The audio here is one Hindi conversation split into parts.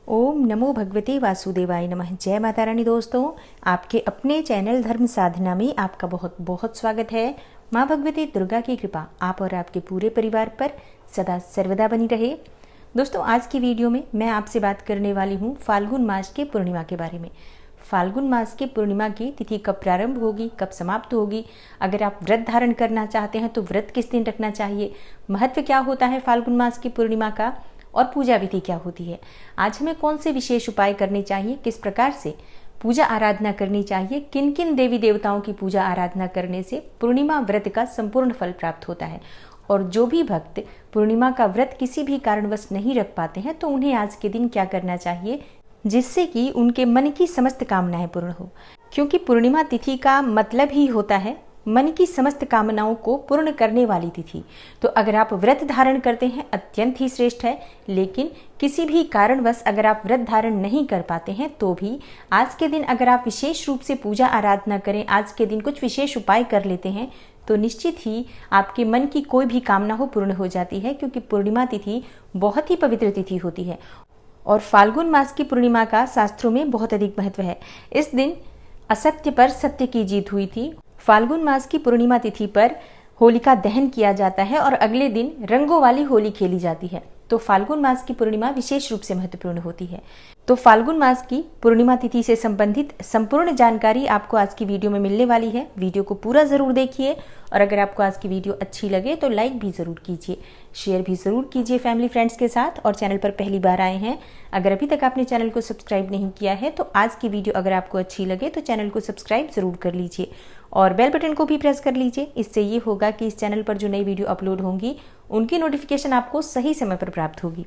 ओम नमो भगवते वासुदेवाय नमः। जय माता रानी। दोस्तों, आपके अपने चैनल धर्म साधना में आपका बहुत बहुत स्वागत है। माँ भगवती दुर्गा की कृपा आप और आपके पूरे परिवार पर सदा सर्वदा बनी रहे। दोस्तों, आज की वीडियो में मैं आपसे बात करने वाली हूँ फाल्गुन मास के पूर्णिमा के बारे में। फाल्गुन मास के पूर्णिमा की तिथि कब प्रारंभ होगी, कब समाप्त होगी, अगर आप व्रत धारण करना चाहते हैं तो व्रत किस दिन रखना चाहिए, महत्व क्या होता है फाल्गुन मास की पूर्णिमा का और पूजा विधि क्या होती है, आज हमें कौन से विशेष उपाय करने चाहिए, किस प्रकार से पूजा आराधना करनी चाहिए, किन किन देवी देवताओं की पूजा आराधना करने से पूर्णिमा व्रत का संपूर्ण फल प्राप्त होता है, और जो भी भक्त पूर्णिमा का व्रत किसी भी कारणवश नहीं रख पाते हैं तो उन्हें आज के दिन क्या करना चाहिए जिससे कि उनके मन की समस्त कामनाएं पूर्ण हो। क्योंकि पूर्णिमा तिथि का मतलब ही होता है मन की समस्त कामनाओं को पूर्ण करने वाली तिथि। तो अगर आप व्रत धारण करते हैं अत्यंत ही श्रेष्ठ है, लेकिन किसी भी कारणवश अगर आप व्रत धारण नहीं कर पाते हैं तो भी आज के दिन अगर आप विशेष रूप से पूजा आराधना करें, आज के दिन कुछ विशेष उपाय कर लेते हैं तो निश्चित ही आपके मन की कोई भी कामना हो पूर्ण हो जाती है। क्योंकि पूर्णिमा तिथि बहुत ही पवित्र तिथि होती है और फाल्गुन मास की पूर्णिमा का शास्त्रों में बहुत अधिक महत्व है। इस दिन असत्य पर सत्य की जीत हुई थी। फाल्गुन मास की पूर्णिमा तिथि पर होलिका दहन किया जाता है और अगले दिन रंगों वाली होली खेली जाती है। तो फाल्गुन मास की पूर्णिमा विशेष रूप से महत्वपूर्ण होती है। तो फाल्गुन मास की पूर्णिमा तिथि से संबंधित संपूर्ण जानकारी आपको आज की वीडियो में मिलने वाली है। वीडियो को पूरा जरूर देखिए और अगर आपको आज की वीडियो अच्छी लगे तो लाइक भी जरूर कीजिए, शेयर भी जरूर कीजिए फैमिली फ्रेंड्स के साथ। और चैनल पर पहली बार आए हैं, अगर अभी तक आपने चैनल को सब्सक्राइब नहीं किया है तो आज की वीडियो अगर आपको अच्छी लगे तो चैनल को सब्सक्राइब जरूर कर लीजिए और बेल बटन को भी प्रेस कर लीजिए। इससे ये होगा कि इस चैनल पर जो नई वीडियो अपलोड होंगी उनकी नोटिफिकेशन आपको सही समय पर प्राप्त होगी।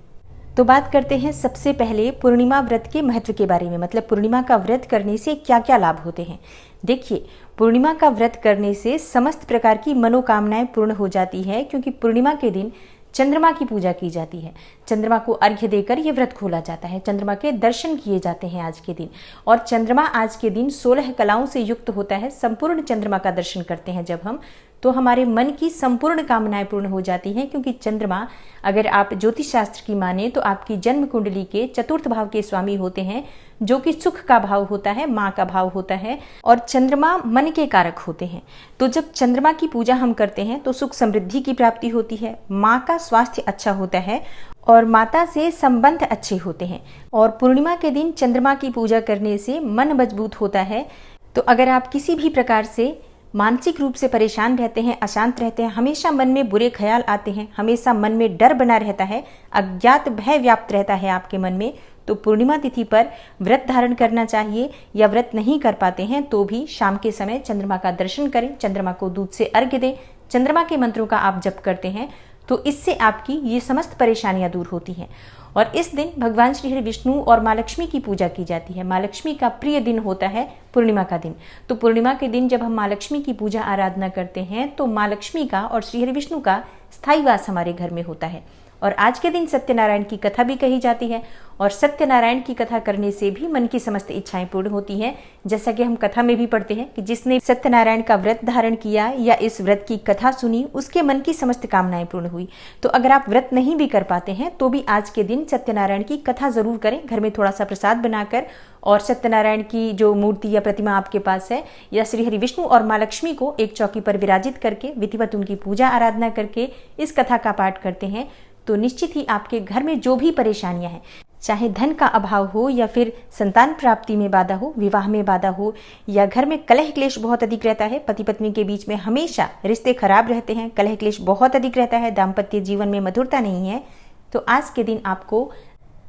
तो बात करते हैं सबसे पहले पूर्णिमा व्रत के महत्व के बारे में, मतलब पूर्णिमा का व्रत करने से क्या क्या लाभ होते हैं। देखिए, पूर्णिमा का व्रत करने से समस्त प्रकार की मनोकामनाएं पूर्ण हो जाती है। क्योंकि पूर्णिमा के दिन चंद्रमा की पूजा की जाती है, चंद्रमा को अर्घ्य देकर यह व्रत खोला जाता है, चंद्रमा के दर्शन किए जाते हैं आज के दिन। और चंद्रमा आज के दिन 16 कलाओं से युक्त होता है। संपूर्ण चंद्रमा का दर्शन करते हैं जब हम, तो हमारे मन की संपूर्ण कामनाएं पूर्ण हो जाती हैं। क्योंकि चंद्रमा, अगर आप ज्योतिष शास्त्र की माने तो आपकी जन्म कुंडली के चतुर्थ भाव के स्वामी होते हैं, जो कि सुख का भाव होता है, माँ का भाव होता है, और चंद्रमा मन के कारक होते हैं। तो जब चंद्रमा की पूजा हम करते हैं तो सुख समृद्धि की प्राप्ति होती है, माँ का स्वास्थ्य अच्छा होता है और माता से संबंध अच्छे होते हैं। और पूर्णिमा के दिन चंद्रमा की पूजा करने से मन मजबूत होता है। तो अगर आप किसी भी प्रकार से मानसिक रूप से परेशान रहते हैं, अशांत रहते हैं, हमेशा मन में बुरे ख्याल आते हैं, हमेशा मन में डर बना रहता है, अज्ञात भय व्याप्त रहता है आपके मन में, तो पूर्णिमा तिथि पर व्रत धारण करना चाहिए। या व्रत नहीं कर पाते हैं तो भी शाम के समय चंद्रमा का दर्शन करें, चंद्रमा को दूध से अर्घ्य दें, चंद्रमा के मंत्रों का आप जप करते हैं तो इससे आपकी ये समस्त परेशानियां दूर होती हैं। और इस दिन भगवान श्री हरि विष्णु और माँ लक्ष्मी की पूजा की जाती है। माँ लक्ष्मी का प्रिय दिन होता है पूर्णिमा का दिन। तो पूर्णिमा के दिन जब हम माँ लक्ष्मी की पूजा आराधना करते हैं तो माँ लक्ष्मी का और श्री हरि विष्णु का स्थायी वास हमारे घर में होता है। और आज के दिन सत्यनारायण की कथा भी कही जाती है और सत्यनारायण की कथा करने से भी मन की समस्त इच्छाएं पूर्ण होती हैं। जैसा कि हम कथा में भी पढ़ते हैं कि जिसने सत्यनारायण का व्रत धारण किया या इस व्रत की कथा सुनी उसके मन की समस्त कामनाएं पूर्ण हुई। तो अगर आप व्रत नहीं भी कर पाते हैं तो भी आज के दिन सत्यनारायण की कथा जरूर करें, घर में थोड़ा सा प्रसाद बनाकर, और सत्यनारायण की जो मूर्ति या प्रतिमा आपके पास है या श्री हरि विष्णु और माँ लक्ष्मी को एक चौकी पर विराजित करके विधिवत उनकी पूजा आराधना करके इस कथा का पाठ करते हैं तो निश्चित ही आपके घर में जो भी परेशानियां हैं, चाहे धन का अभाव हो या फिर संतान प्राप्ति में बाधा हो, विवाह में बाधा हो, या घर में कलह क्लेश बहुत अधिक रहता है, पति पत्नी के बीच में हमेशा रिश्ते खराब रहते हैं, कलह क्लेश बहुत अधिक रहता है, दाम्पत्य जीवन में मधुरता नहीं है, तो आज के दिन आपको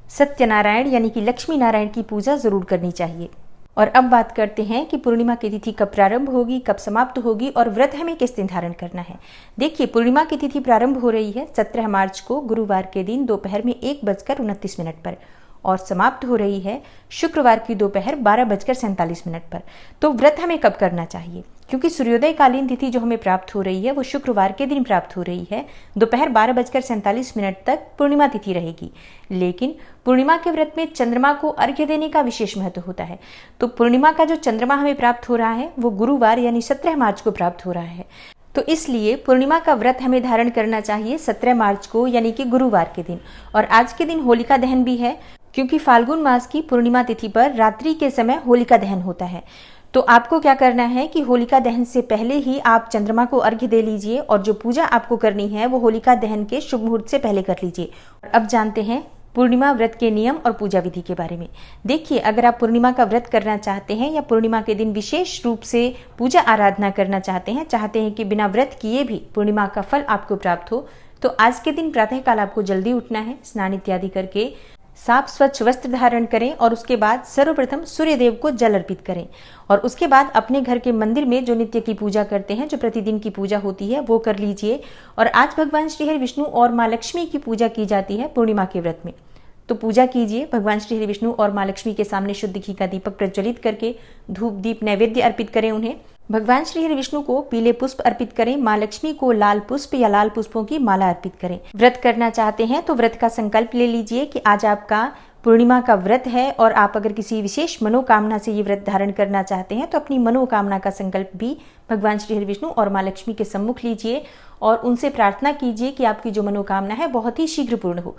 सत्यनारायण यानी कि लक्ष्मी नारायण की पूजा जरूर करनी चाहिए। और अब बात करते हैं कि पूर्णिमा की तिथि कब प्रारंभ होगी, कब समाप्त होगी और व्रत हमें किस दिन धारण करना है। देखिए, पूर्णिमा की तिथि प्रारंभ हो रही है 17 मार्च को गुरुवार के दिन दोपहर में 1:29 पर और समाप्त हो रही है शुक्रवार की दोपहर 12:47 पर। तो व्रत हमें कब करना चाहिए, क्योंकि सूर्योदय कालीन तिथि जो हमें प्राप्त हो रही है वो शुक्रवार के दिन प्राप्त हो रही है। दोपहर 12:47 तक पूर्णिमा तिथि रहेगी, लेकिन पूर्णिमा के व्रत में चंद्रमा को अर्घ्य देने का विशेष महत्व होता है। तो पूर्णिमा का जो चंद्रमा हमें प्राप्त हो रहा है वो गुरुवार यानी 17 मार्च को प्राप्त हो रहा है। तो इसलिए पूर्णिमा का व्रत हमें धारण करना चाहिए 17 मार्च को यानी कि गुरुवार के दिन। और आज के दिन होलिका दहन भी है, क्योंकि फाल्गुन मास की पूर्णिमा तिथि पर रात्रि के समय होलिका दहन होता है। तो आपको क्या करना है कि होलिका दहन से पहले ही आप चंद्रमा को अर्घ्य दे लीजिए और जो पूजा आपको करनी है वो होलिका दहन के शुभ मुहूर्त से पहले कर लीजिए। अब जानते हैं पूर्णिमा व्रत के नियम और पूजा विधि के बारे में। देखिए, अगर आप पूर्णिमा का व्रत करना चाहते हैं या पूर्णिमा के दिन विशेष रूप से पूजा आराधना करना चाहते हैं कि बिना व्रत किए भी पूर्णिमा का फल आपको प्राप्त हो, तो आज के दिन प्रातःकाल आपको जल्दी उठना है, स्नान इत्यादि करके साफ स्वच्छ वस्त्र धारण करें और उसके बाद सर्वप्रथम सूर्य देव को जल अर्पित करें और उसके बाद अपने घर के मंदिर में जो नित्य की पूजा करते हैं, जो प्रतिदिन की पूजा होती है, वो कर लीजिए। और आज भगवान श्री हरि विष्णु और माँ लक्ष्मी की पूजा की जाती है पूर्णिमा के व्रत में, तो पूजा कीजिए। भगवान श्री हरि विष्णु और माँ लक्ष्मी के सामने शुद्ध घी का दीपक प्रज्वलित करके धूप दीप नैवेद्य अर्पित करें उन्हें। भगवान श्री हरि विष्णु को पीले पुष्प अर्पित करें, माँ लक्ष्मी को लाल पुष्प या लाल पुष्पों की माला अर्पित करें। व्रत करना चाहते हैं तो व्रत का संकल्प ले लीजिए कि आज आपका पूर्णिमा का व्रत है और आप अगर किसी विशेष मनोकामना से ये व्रत धारण करना चाहते हैं तो अपनी मनोकामना का संकल्प भी भगवान श्री हरि विष्णु और माँ लक्ष्मी के सम्मुख लीजिए और उनसे प्रार्थना कीजिए कि आपकी जो मनोकामना है बहुत ही शीघ्र पूर्ण हो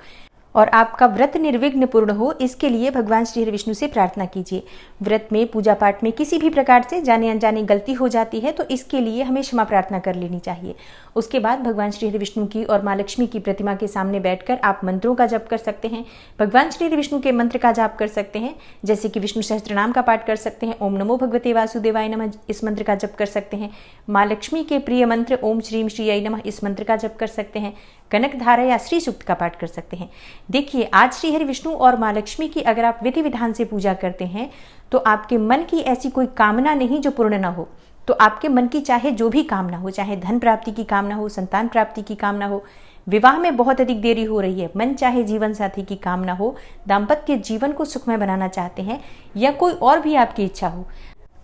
और आपका व्रत निर्विघ्न पूर्ण हो। इसके लिए भगवान श्री हरि विष्णु से प्रार्थना कीजिए। व्रत में पूजा पाठ में किसी भी प्रकार से जाने अनजाने गलती हो जाती है तो इसके लिए हमें क्षमा प्रार्थना कर लेनी चाहिए। उसके बाद भगवान श्री हरि विष्णु की और माँ लक्ष्मी की प्रतिमा के सामने बैठकर आप मंत्रों का जप कर सकते हैं। भगवान श्री हरि विष्णु के मंत्र का जाप कर सकते हैं, जैसे कि विष्णु सहस्त्रनाम का पाठ कर सकते हैं, ओम नमो भगवते वासुदेवाय नमः इस मंत्र का जप कर सकते हैं। माँ लक्ष्मी के प्रिय मंत्र ओम श्रीम श्रीयै नमः इस मंत्र का जप कर सकते हैं। कनक धारा या श्री सूक्त का पाठ कर सकते हैं। देखिए, आज श्री हरि विष्णु और माँ लक्ष्मी की अगर आप विधि विधान से पूजा करते हैं तो आपके मन की ऐसी कोई कामना नहीं जो पूर्ण ना हो। तो आपके मन की चाहे जो भी कामना हो, चाहे धन प्राप्ति की कामना हो, संतान प्राप्ति की कामना हो, विवाह में बहुत अधिक देरी हो रही है, मन चाहे जीवन साथी की कामना हो, दाम्पत्य जीवन को सुखमय बनाना चाहते हैं या कोई और भी आपकी इच्छा हो,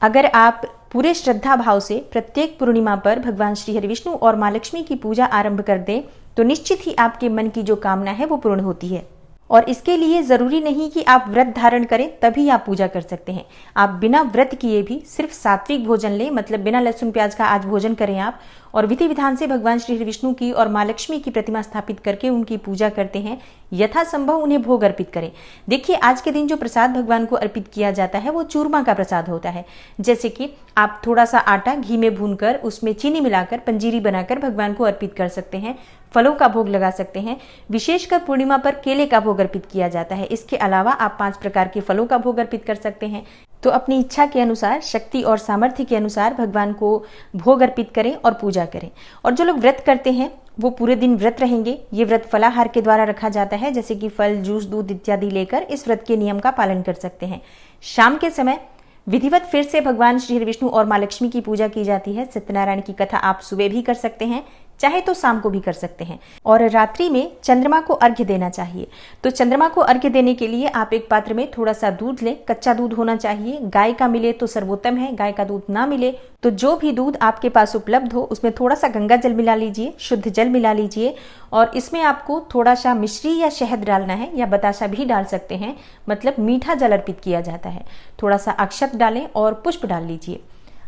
अगर आप पूरे श्रद्धा भाव से प्रत्येक पूर्णिमा पर भगवान श्री हरि विष्णु और माँ लक्ष्मी की पूजा आरंभ कर दें तो निश्चित ही आपके मन की जो कामना है वो पूर्ण होती है। और इसके लिए जरूरी नहीं कि आप व्रत धारण करें तभी आप पूजा कर सकते हैं। आप बिना व्रत किए भी सिर्फ सात्विक भोजन लें, मतलब बिना लहसुन प्याज का आज भोजन करें आप और विधि विधान से भगवान श्री हरि विष्णु की और माँ लक्ष्मी की प्रतिमा स्थापित करके उनकी पूजा करते हैं, यथासंभव उन्हें भोग अर्पित करें। देखिए, आज के दिन जो प्रसाद भगवान को अर्पित किया जाता है वो चूरमा का प्रसाद होता है। जैसे कि आप थोड़ा सा आटा घी में भूनकर उसमें चीनी मिलाकर पंजीरी बनाकर भगवान को अर्पित कर सकते हैं। फलों का भोग लगा सकते हैं। विशेषकर पूर्णिमा पर केले का भोग अर्पित किया जाता है। इसके अलावा आप 5 प्रकार के फलों का भोग अर्पित कर सकते हैं। तो अपनी इच्छा के अनुसार, शक्ति और सामर्थ्य के अनुसार भगवान को भोग अर्पित करें और पूजा करें। और जो लोग व्रत करते हैं वो पूरे दिन व्रत रहेंगे। ये व्रत फलाहार के द्वारा रखा जाता है, जैसे कि फल, जूस, दूध इत्यादि लेकर इस व्रत के नियम का पालन कर सकते हैं। शाम के समय विधिवत फिर से भगवान श्री हरि विष्णु और माँ लक्ष्मी की पूजा की जाती है। सत्यनारायण की कथा आप सुबह भी कर सकते हैं, चाहे तो शाम को भी कर सकते हैं। और रात्रि में चंद्रमा को अर्घ्य देना चाहिए। तो चंद्रमा को अर्घ्य देने के लिए आप एक पात्र में थोड़ा सा दूध लें। कच्चा दूध होना चाहिए, गाय का मिले तो सर्वोत्तम है, गाय का दूध ना मिले तो जो भी दूध आपके पास उपलब्ध हो उसमें थोड़ा सा गंगा जल मिला लीजिए, शुद्ध जल मिला लीजिए और इसमें आपको थोड़ा सा मिश्री या शहद डालना है या बताशा भी डाल सकते हैं, मतलब मीठा जल अर्पित किया जाता है। थोड़ा सा अक्षत डालें और पुष्प डाल लीजिए।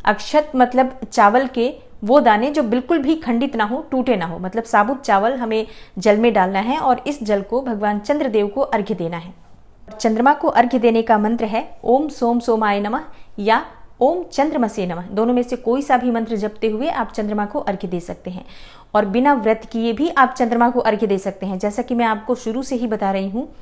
अक्षत मतलब चावल के वो दाने जो बिल्कुल भी खंडित ना हो, टूटे ना हो, मतलब साबुत चावल हमें जल में डालना है और इस जल को भगवान चंद्रदेव को अर्घ्य देना है। चंद्रमा को अर्घ्य देने का मंत्र है ओम सोम सोमाय नमः या ओम चंद्रमसे नमः। दोनों में से कोई सा भी मंत्र जपते हुए आप चंद्रमा को अर्घ्य दे सकते हैं। और बिना व्रत किए भी आप चंद्रमा को अर्घ्य दे सकते हैं। जैसा कि मैं आपको शुरू से ही बता रही हूँ,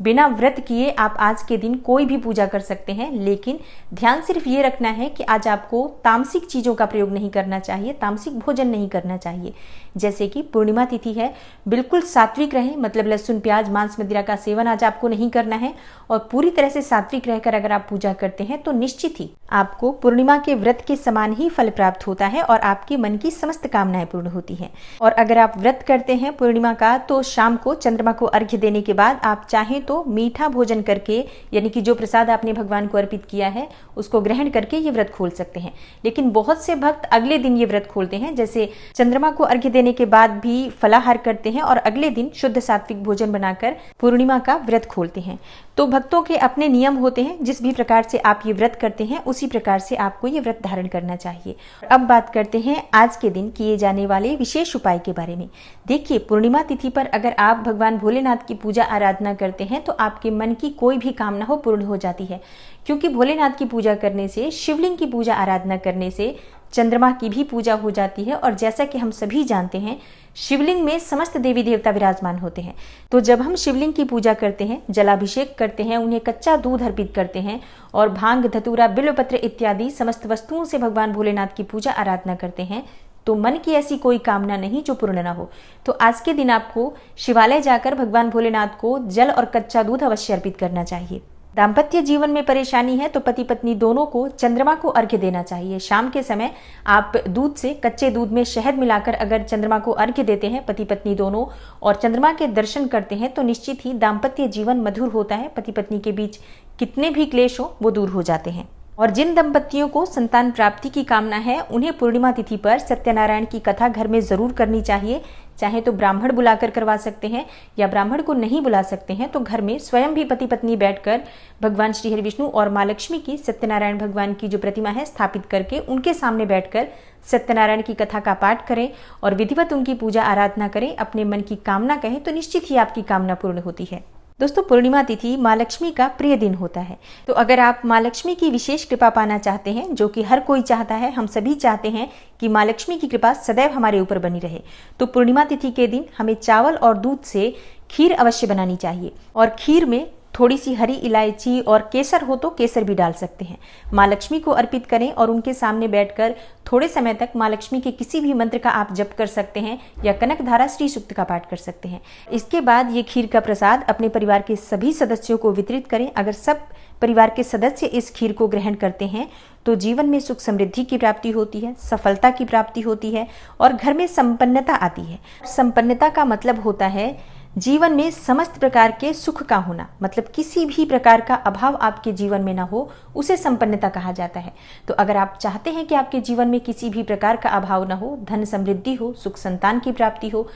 बिना व्रत किए आप आज के दिन कोई भी पूजा कर सकते हैं, लेकिन ध्यान सिर्फ ये रखना है कि आज आपको तामसिक चीज़ों का प्रयोग नहीं करना चाहिए, तामसिक भोजन नहीं करना चाहिए। जैसे कि पूर्णिमा तिथि है, बिल्कुल सात्विक रहें, मतलब लहसुन प्याज मांस मदिरा का सेवन आज आपको नहीं करना है और पूरी तरह से सात्विक रहकर अगर आप पूजा करते हैं तो निश्चित ही आपको पूर्णिमा के व्रत के समान ही फल प्राप्त होता है और आपके मन की समस्त कामनाएं पूर्ण होती हैं। और अगर आप व्रत करते हैं पूर्णिमा का तो शाम को चंद्रमा को अर्घ्य देने के बाद आप चाहें तो मीठा भोजन करके, यानी कि जो प्रसाद आपने भगवान को अर्पित किया है उसको ग्रहण करके ये व्रत खोल सकते हैं। लेकिन बहुत से भक्त अगले दिन ये व्रत खोलते हैं, जैसे चंद्रमा को अर्घ्य देने के बाद भी फलाहार करते हैं और अगले दिन शुद्ध सात्विक भोजन बनाकर पूर्णिमा का व्रत खोलते हैं। तो भक्तों के अपने नियम होते हैं, जिस भी प्रकार से आप ये व्रत करते हैं उसी प्रकार से आपको ये व्रत धारण करना चाहिए। अब बात करते हैं आज के दिन किए जाने वाले विशेष उपाय के बारे में। देखिए, पूर्णिमा तिथि पर अगर आप भगवान भोलेनाथ की पूजा आराधना करते हैं हैं तो आपके मन की कोई भी कामना हो पूर्ण हो जाती है। क्योंकि भोलेनाथ की पूजा करने से, शिवलिंग की पूजा आराधना करने से चंद्रमा की भी पूजा हो जाती है। और जैसा कि हम सभी जानते हैं, शिवलिंग में समस्त देवी देवता विराजमान होते हैं। तो जब हम शिवलिंग की पूजा करते हैं, जलाभिषेक करते हैं, उन्हें कच्चा दूध अर्पित करते हैं और भांग, धतूरा, बिल्वपत्र इत्यादि समस्त वस्तुओं से भगवान भोलेनाथ की पूजा आराधना करते हैं, तो मन की ऐसी कोई कामना नहीं जो पूर्ण ना हो। तो आज के दिन आपको शिवालय जाकर भगवान भोलेनाथ को जल और कच्चा दूध अवश्य अर्पित करना चाहिए। दाम्पत्य जीवन में परेशानी है तो पति पत्नी दोनों को चंद्रमा को अर्घ्य देना चाहिए। शाम के समय आप दूध से, कच्चे दूध में शहद मिलाकर अगर चंद्रमा को अर्घ्य देते हैं पति पत्नी दोनों, और चंद्रमा के दर्शन करते हैं, तो निश्चित ही दाम्पत्य जीवन मधुर होता है। पति पत्नी के बीच कितने भी क्लेश हो वो दूर हो जाते हैं। और जिन दंपतियों को संतान प्राप्ति की कामना है, उन्हें पूर्णिमा तिथि पर सत्यनारायण की कथा घर में जरूर करनी चाहिए। चाहे तो ब्राह्मण बुलाकर करवा सकते हैं, या ब्राह्मण को नहीं बुला सकते हैं तो घर में स्वयं भी पति पत्नी बैठकर भगवान श्री हरि विष्णु और माँ लक्ष्मी की, सत्यनारायण भगवान की जो प्रतिमा है स्थापित करके उनके सामने बैठकर सत्यनारायण की कथा का पाठ करें और विधिवत उनकी पूजा आराधना करें, अपने मन की कामना कहें, तो निश्चित ही आपकी कामना पूर्ण होती है। दोस्तों, पूर्णिमा तिथि माँ लक्ष्मी का प्रिय दिन होता है। तो अगर आप माँ लक्ष्मी की विशेष कृपा पाना चाहते हैं, जो कि हर कोई चाहता है, हम सभी चाहते हैं कि माँ लक्ष्मी की कृपा सदैव हमारे ऊपर बनी रहे, तो पूर्णिमा तिथि के दिन हमें चावल और दूध से खीर अवश्य बनानी चाहिए। और खीर में थोड़ी सी हरी इलायची और केसर हो तो केसर भी डाल सकते हैं। माँ लक्ष्मी को अर्पित करें और उनके सामने बैठकर थोड़े समय तक माँ लक्ष्मी के किसी भी मंत्र का आप जप कर सकते हैं या कनक धारा श्री सूक्त का पाठ कर सकते हैं। इसके बाद ये खीर का प्रसाद अपने परिवार के सभी सदस्यों को वितरित करें। अगर सब परिवार के सदस्य इस खीर को ग्रहण करते हैं तो जीवन में सुख समृद्धि की प्राप्ति होती है, सफलता की प्राप्ति होती है और घर में संपन्नता आती है। संपन्नता का मतलब होता है जीवन में समस्त प्रकार के सुख का होना, मतलब किसी भी प्रकार का अभाव आपके जीवन में ना हो, उसे संपन्नता कहा जाता है। तो अगर आप चाहते हैं कि आपके जीवन में किसी भी प्रकार का अभाव ना हो, धन समृद्धि हो, सुख संतान की प्राप्ति हो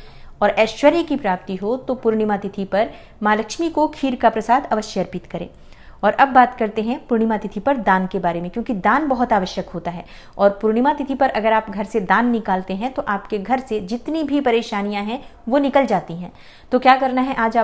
और ऐश्वर्य की प्राप्ति हो, तो पूर्णिमा तिथि पर माँ लक्ष्मी को खीर का प्रसाद अवश्य अर्पित करें। और अब बात करते हैं पूर्णिमा तिथि पर दान के बारे में, क्योंकि दान बहुत आवश्यक होता है। और पूर्णिमा तिथि पर अगर आप घर से दान निकालते हैं तो आपके घर से जितनी भी परेशानियां हैं वो निकल जाती हैं। तो क्या करना है, आज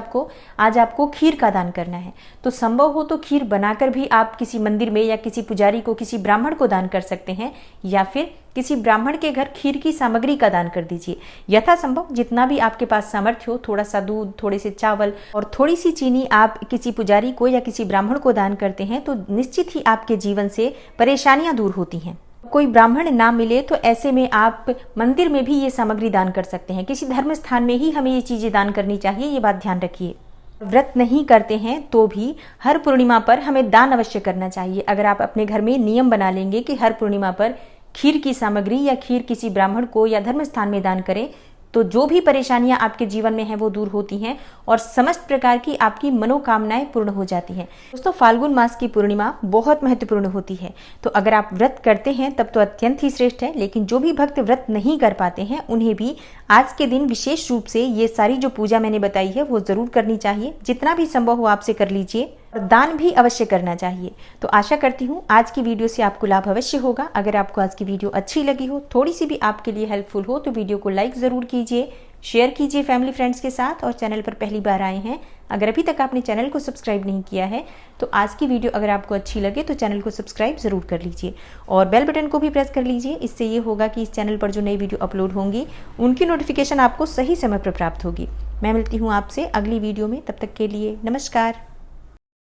आपको खीर का दान करना है। तो संभव हो तो खीर बनाकर भी आप किसी मंदिर में या किसी पुजारी को, किसी ब्राह्मण को दान कर सकते हैं, या फिर किसी ब्राह्मण के घर खीर की सामग्री का दान कर दीजिए। यथासंभव जितना भी आपके पास सामर्थ्य हो, थोड़ा सा दूध, थोड़े से चावल और थोड़ी सी चीनी आप किसी पुजारी को या किसी ब्राह्मण को दान करते हैं तो निश्चित ही आपके जीवन से परेशानियां दूर होती हैं। कोई ब्राह्मण ना मिले तो ऐसे में आप मंदिर में भी ये सामग्री दान कर सकते हैं। किसी धर्म स्थान में ही हमें ये चीजें दान करनी चाहिए, ये बात ध्यान रखिए। व्रत नहीं करते हैं तो भी हर पूर्णिमा पर हमें दान अवश्य करना चाहिए। अगर आप अपने घर में नियम बना लेंगे कि हर पूर्णिमा पर खीर की सामग्री या खीर किसी ब्राह्मण को या धर्म स्थान में दान करें, तो जो भी परेशानियां आपके जीवन में हैं वो दूर होती हैं और समस्त प्रकार की आपकी मनोकामनाएं पूर्ण हो जाती हैं। दोस्तों, फाल्गुन मास की पूर्णिमा बहुत महत्वपूर्ण होती है। तो अगर आप व्रत करते हैं तब तो अत्यंत ही श्रेष्ठ है, लेकिन जो भी भक्त व्रत नहीं कर पाते हैं उन्हें भी आज के दिन विशेष रूप से ये सारी जो पूजा मैंने बताई है वो जरूर करनी चाहिए। जितना भी संभव हो आपसे कर लीजिए और दान भी अवश्य करना चाहिए। तो आशा करती हूँ आज की वीडियो से आपको लाभ अवश्य होगा। अगर आपको आज की वीडियो अच्छी लगी हो, थोड़ी सी भी आपके लिए हेल्पफुल हो, तो वीडियो को लाइक ज़रूर कीजिए, शेयर कीजिए फैमिली फ्रेंड्स के साथ। और चैनल पर पहली बार आए हैं, अगर अभी तक आपने चैनल को सब्सक्राइब नहीं किया है तो आज की वीडियो अगर आपको अच्छी लगे तो चैनल को सब्सक्राइब ज़रूर कर लीजिए और बेल बटन को भी प्रेस कर लीजिए। इससे ये होगा कि इस चैनल पर जो नई वीडियो अपलोड होंगी उनकी नोटिफिकेशन आपको सही समय पर प्राप्त होगी। मैं मिलती हूँ आपसे अगली वीडियो में, तब तक के लिए नमस्कार।